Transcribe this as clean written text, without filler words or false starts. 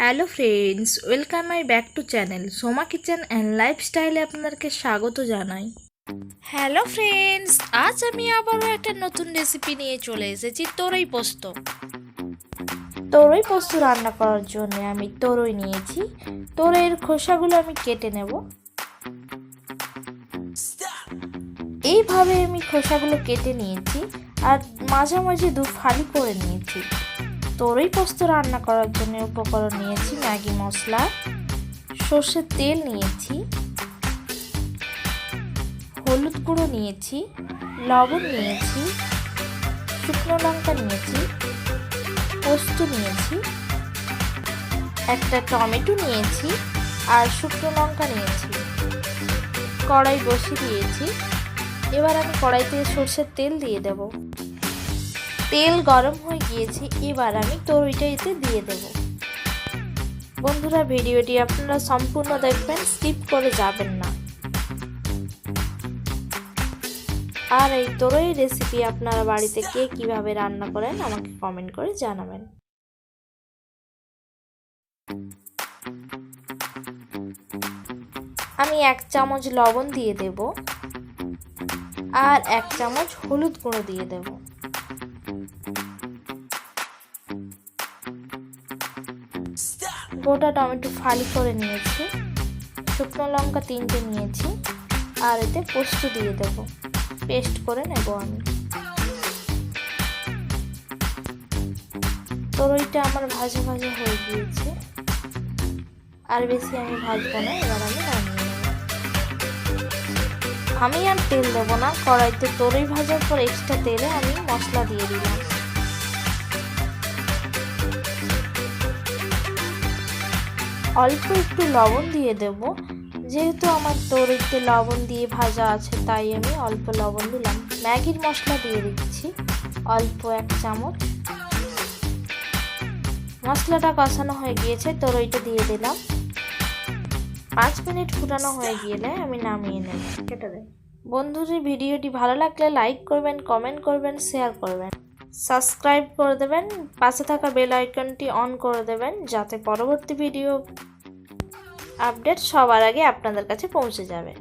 Hello friends, welcome my back to channel Soma kitchen and লাইফস্টাইলে আপনাদেরকে স্বাগত জানাই। হ্যালো ফ্রেন্ডস, আজ আমি আবারও একটা নতুন রেসিপি নিয়ে চলে এসেছি, তোরই পোস্ত। তোরই পোস্ত রান্না করার জন্য আমি তোরই নিয়েছি। তোরইয়ের খোসাগুলো আমি কেটে নেব। এইভাবে আমি খোসাগুলো কেটে নিয়েছি আর মাঝামাঝি দু ফালি করে নিয়েছি। তোরই পোস্ত রান্না করার জন্য উপকরণ নিয়েছি ম্যাগি মশলা, সর্ষের তেল নিয়েছি, হলুদ গুঁড়ো নিয়েছি, লবণ নিয়েছি, শুকনো লঙ্কা নিয়েছি, পোস্ত নিয়েছি, একটা টমেটো নিয়েছি আর শুকনো লঙ্কা নিয়েছি। কড়াই বসিয়ে দিয়েছি। এবার আমি কড়াইতে সর্ষের তেল দিয়ে দেব। তেল গরম হয়ে গিয়েছে, এবার আমি তোরইটা এতে দিয়ে দেব। বন্ধুরা, ভিডিওটি আপনারা সম্পূর্ণ দেখবেন, স্কিপ করে যাবেন না। আর এই তোরই রেসিপি আপনারা বাড়িতে কে কিভাবে রান্না করেন আমাকে কমেন্ট করে জানাবেন। আমি 1 চামচ লবণ দিয়ে দেব আর 1 চামচ হলুদ গুঁড়ো দিয়ে দেব। গোটা টমেটো ফালি করে নিয়েছি, শুকনো লঙ্কা 3টে নিয়েছি আর এতে পোস্ত দিয়ে দেব। পেস্ট করে নেব আমি। তোরইটা আমার ভাজা ভাজা হয়ে গিয়েছে, আর বেশি আমি ভাজবো না। এবার আমি নামিয়ে নেব। আমি আর তেল দেবো না, কড়াইতে তোরই ভাজার পর এক্সট্রা তেলে আমি মশলা দিয়ে দিলাম। অল্প একটু লবণ দিয়ে দেব, যেহেতু আমার তোরইতে লবণ দিয়ে ভাজা আছে তাই আমি অল্প লবণ দিলাম। ম্যাগির মশলা দিয়ে দিচ্ছি অল্প 1 চামচ। মশলাটা কষানো হয়ে গিয়েছে, তোরইটা দিয়ে দিলাম। 5 মিনিট ফুটানো হয়ে গেলে আমি নামিয়ে নেব। কেটে দেব। বন্ধুদের ভিডিওটি ভালো লাগলে লাইক করবেন, কমেন্ট করবেন, শেয়ার করবেন, সাবস্ক্রাইব করে দেবেন, পাশে থাকা বেল আইকনটি অন করে দেবেন যাতে পরবর্তী ভিডিও আপডেট সবার আগে আপনাদের কাছে পৌঁছে যাবে।